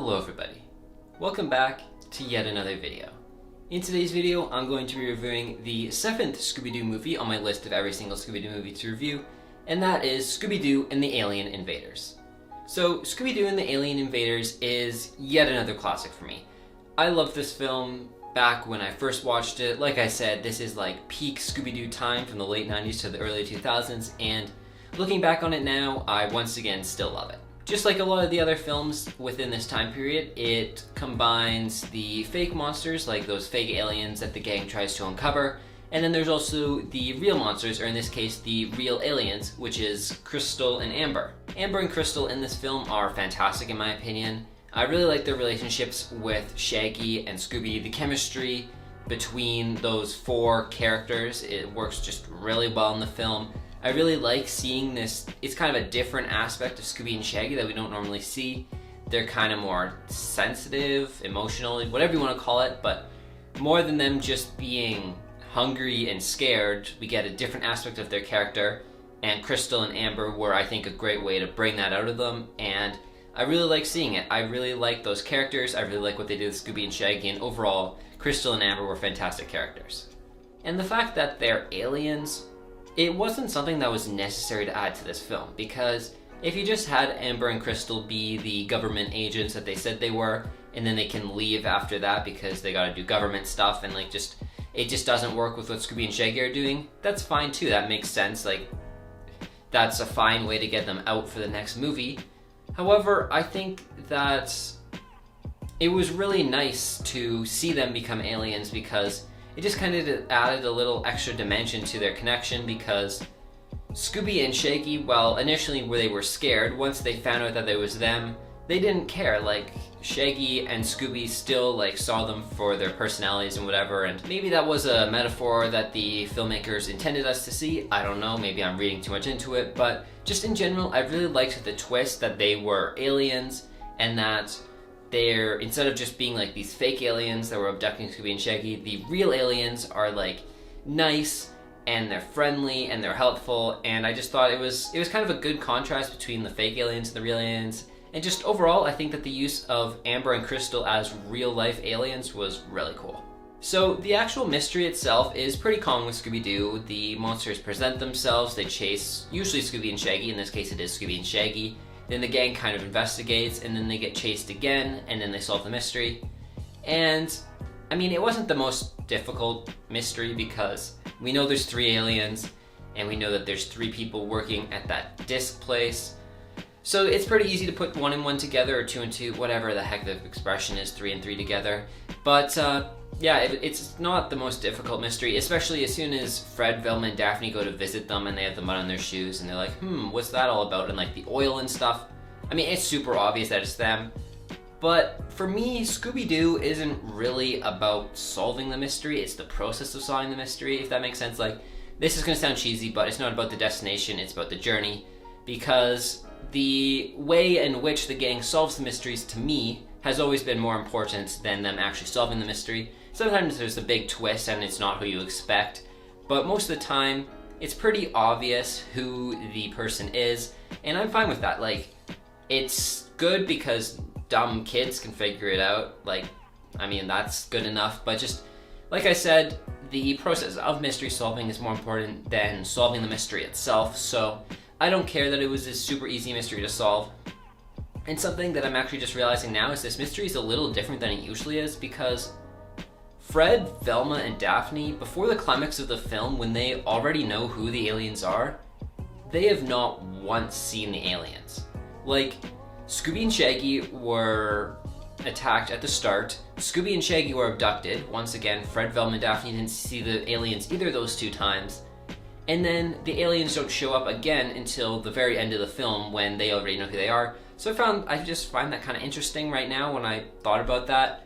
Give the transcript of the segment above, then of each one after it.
Hello everybody, welcome back to yet another video. In today's video, I'm going to be reviewing the 7th Scooby Doo movie on my list of every single Scooby Doo movie to review, and that is Scooby Doo and the Alien Invaders. So, Scooby Doo and the Alien Invaders is yet another classic for me. I loved this film back when I first watched it. Like I said, this is like peak Scooby Doo time from the late 90s to the early 2000s, and looking back on it now, I once again still love it. Just like a lot of the other films within this time period, it combines the fake monsters, like those fake aliens that the gang tries to uncover, and then there's also the real monsters, or in this case, the real aliens, which is Crystal and Amber. Amber and Crystal in this film are fantastic in my opinion. I really like their relationships with Shaggy and Scooby. The chemistry between those four characters, it works just really well in the film. I really like seeing this. It's kind of a different aspect of Scooby and Shaggy that we don't normally see. They're kind of more sensitive, emotional, whatever you want to call it, but more than them just being hungry and scared, we get a different aspect of their character, and Crystal and Amber were, I think, a great way to bring that out of them, and I really like seeing it. I really like those characters, I really like what they did with Scooby and Shaggy, and overall, Crystal and Amber were fantastic characters. And the fact that they're aliens, it wasn't something that was necessary to add to this film, because if you just had Amber and Crystal be the government agents that they said they were, and then they can leave after that because they gotta do government stuff, and it just doesn't work with what Scooby and Shaggy are doing, that's fine too, that makes sense, like, that's a fine way to get them out for the next movie. However, I think that it was really nice to see them become aliens because it just kind of added a little extra dimension to their connection, because Scooby and Shaggy, well, initially they were scared. Once they found out that it was them, they didn't care. Like, Shaggy and Scooby still saw them for their personalities and whatever, and maybe that was a metaphor that the filmmakers intended us to see. I don't know, maybe I'm reading too much into it, but just in general, I really liked the twist that they were aliens, and that they're, instead of just being like these fake aliens that were abducting Scooby and Shaggy, the real aliens are like nice and they're friendly and they're helpful, and I just thought it was kind of a good contrast between the fake aliens and the real aliens. And just overall, I think that the use of Amber and Crystal as real life aliens was really cool. So the actual mystery itself is pretty common with Scooby Doo. The monsters present themselves, they chase usually Scooby and Shaggy, in this case it is Scooby and Shaggy. Then the gang kind of investigates, and then they get chased again, and then they solve the mystery. And, I mean, it wasn't the most difficult mystery because we know there's 3 aliens, and we know that there's 3 people working at that disc place. So it's pretty easy to put 1 and 1 together, or 2 and 2, whatever the heck the expression is, 3 and 3 together. But, yeah, it's not the most difficult mystery, especially as soon as Fred, Velma, and Daphne go to visit them and they have the mud on their shoes and they're like, what's that all about? And like the oil and stuff. I mean, it's super obvious that it's them. But for me, Scooby-Doo isn't really about solving the mystery, it's the process of solving the mystery, if that makes sense. Like, this is gonna sound cheesy, but it's not about the destination, it's about the journey. Because the way in which the gang solves the mysteries, to me, has always been more important than them actually solving the mystery. Sometimes there's a big twist and it's not who you expect, but most of the time it's pretty obvious who the person is, and I'm fine with that. Like, it's good because dumb kids can figure it out. Like, I mean, that's good enough, but just like I said, the process of mystery solving is more important than solving the mystery itself, so I don't care that it was this super easy mystery to solve. And something that I'm actually just realizing now is this mystery is a little different than it usually is, because Fred, Velma, and Daphne, before the climax of the film, when they already know who the aliens are, they have not once seen the aliens. Like, Scooby and Shaggy were attacked at the start, Scooby and Shaggy were abducted. Once again, Fred, Velma, and Daphne didn't see the aliens either of those 2 times. And then the aliens don't show up again until the very end of the film when they already know who they are. So I just find that kind of interesting right now when I thought about that.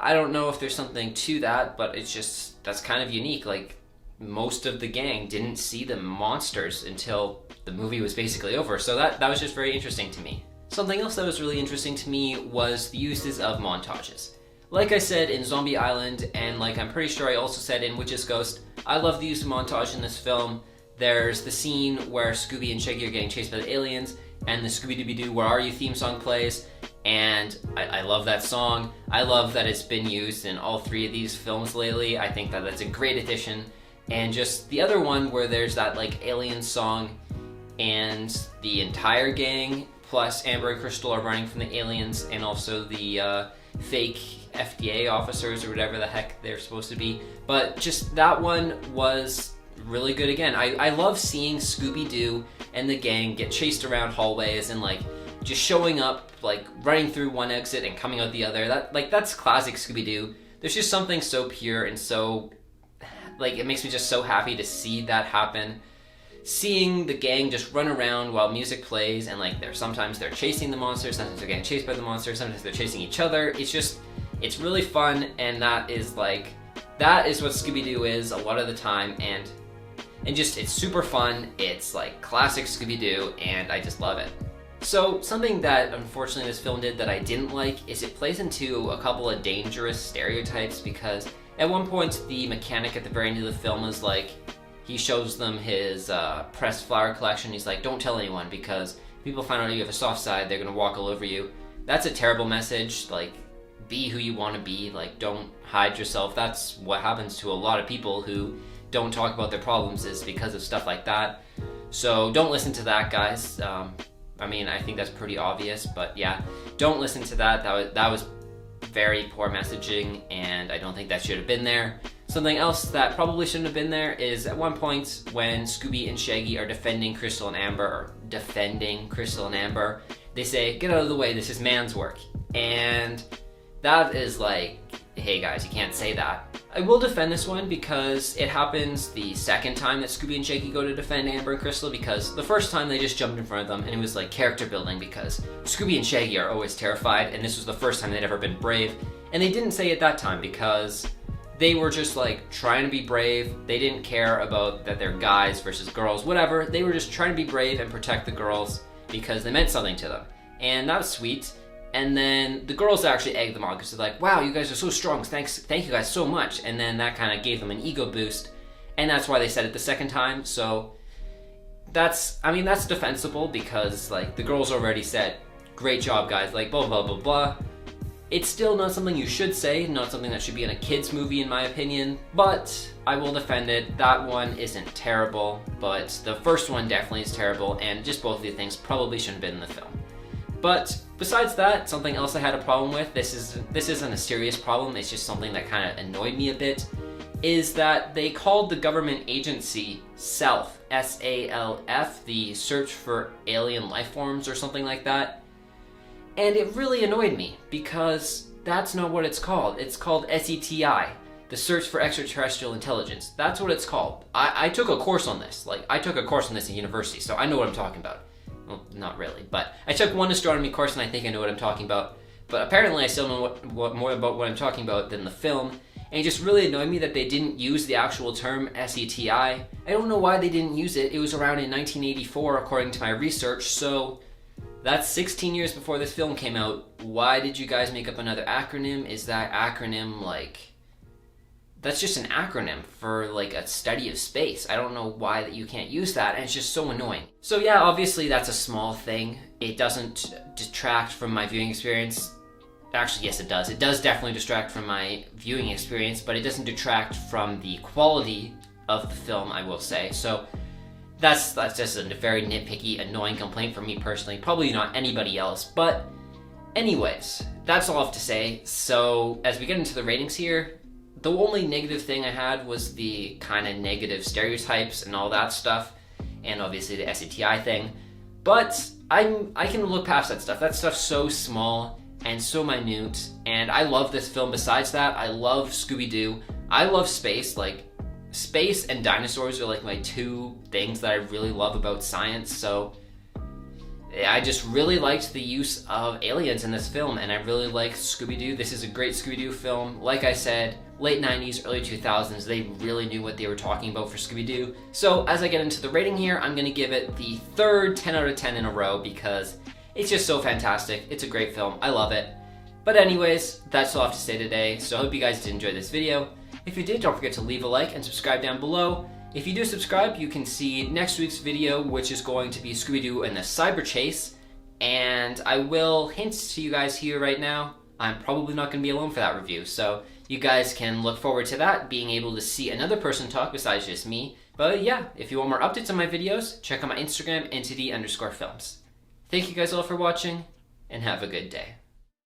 I don't know if there's something to that, but it's just, that's kind of unique. Like, most of the gang didn't see the monsters until the movie was basically over. So that was just very interesting to me. Something else that was really interesting to me was the uses of montages. Like I said in Zombie Island, and like I'm pretty sure I also said in Witch's Ghost, I love the use of montage in this film. There's the scene where Scooby and Shaggy are getting chased by the aliens, and the Scooby Doo Where Are You theme song plays, and I love that song. I love that it's been used in all 3 of these films lately. I think that that's a great addition. And just the other one where there's that like alien song and the entire gang plus Amber and Crystal are running from the aliens, and also the fake FDA officers or whatever the heck they're supposed to be. But just that one was really good again. I love seeing Scooby Doo and the gang get chased around hallways and like just showing up, like running through one exit and coming out the other. That's classic Scooby Doo. There's just something so pure and so like it makes me just so happy to see that happen. Seeing the gang just run around while music plays, and like sometimes they're chasing the monsters, sometimes they're getting chased by the monsters, sometimes they're chasing each other. It's really fun, and that is what Scooby Doo is a lot of the time, and just it's super fun. It's like classic Scooby Doo, and I just love it. So something that unfortunately this film did that I didn't like is it plays into a couple of dangerous stereotypes, because at one point the mechanic at the very end of the film is like, he shows them his pressed flower collection. He's like, don't tell anyone, because if people find out you have a soft side, they're gonna walk all over you. That's a terrible message. Like, be who you want to be. Like, don't hide yourself. That's what happens to a lot of people who don't talk about their problems, is because of stuff like that. So don't listen to that, guys. I mean, I think that's pretty obvious, but yeah, don't listen to that. That was very poor messaging, and I don't think that should have been there. Something else that probably shouldn't have been there is at one point when Scooby and Shaggy are defending Crystal and Amber, they say, get out of the way, this is man's work. And that is like, hey guys, you can't say that. I will defend this one because it happens the second time that Scooby and Shaggy go to defend Amber and Crystal, because the first time they just jumped in front of them and it was like character building, because Scooby and Shaggy are always terrified, and this was the first time they'd ever been brave. And they didn't say it that time because they were just like trying to be brave. They didn't care about that they're guys versus girls, whatever. They were just trying to be brave and protect the girls because they meant something to them. And that was sweet. And then the girls actually egged them on because they're like, wow, you guys are so strong. Thank you guys so much. And then that kind of gave them an ego boost. And that's why they said it the second time. So that's defensible, because like the girls already said, great job guys, like blah, blah, blah, blah. It's still not something you should say, not something that should be in a kid's movie in my opinion, but I will defend it. That one isn't terrible, but the first one definitely is terrible, and just both of these things probably shouldn't have been in the film. But besides that, something else I had a problem with, this isn't a serious problem, it's just something that kind of annoyed me a bit, is that they called the government agency SALF, S-A-L-F, the Search for Alien Life Forms or something like that. And it really annoyed me, because that's not what it's called. It's called SETI, the Search for Extraterrestrial Intelligence. That's what it's called. I took a course on this. Like, I took a course on this in university, so I know what I'm talking about. Well, not really, but I took one astronomy course and I think I know what I'm talking about. But apparently I still know more about what I'm talking about than the film. And it just really annoyed me that they didn't use the actual term SETI. I don't know why they didn't use it. It was around in 1984, according to my research, so that's 16 years before this film came out. Why did you guys make up another acronym? Is that acronym like... That's just an acronym for like a study of space. I don't know why that you can't use that, and it's just so annoying. So yeah, obviously that's a small thing. It doesn't detract from my viewing experience. Actually, yes it does. It does definitely distract from my viewing experience, but it doesn't detract from the quality of the film, I will say. So that's just a very nitpicky, annoying complaint for me personally. Probably not anybody else, but anyways, that's all I have to say. So as we get into the ratings here, the only negative thing I had was the kind of negative stereotypes and all that stuff, and obviously the SETI thing. But I can look past that stuff. That stuff's so small and so minute, and I love this film. Besides that, I love Scooby Doo. I love space. Like, space and dinosaurs are like my two things that I really love about science, so I just really liked the use of aliens in this film, and I really liked Scooby Doo. This is a great Scooby Doo film. Like I said, late 90s, early 2000s, they really knew what they were talking about for Scooby Doo. So as I get into the rating here, I'm gonna give it the third 10 out of 10 in a row, because it's just so fantastic. It's a great film. I love it. But anyways, that's all I have to say today. So I hope you guys did enjoy this video. If you did, don't forget to leave a like and subscribe down below. If you do subscribe, you can see next week's video, which is going to be Scooby Doo and the Cyber Chase. And I will hint to you guys here right now, I'm probably not going to be alone for that review. So you guys can look forward to that, being able to see another person talk besides just me. But yeah, if you want more updates on my videos, check out my Instagram, entity_films. Thank you guys all for watching, and have a good day.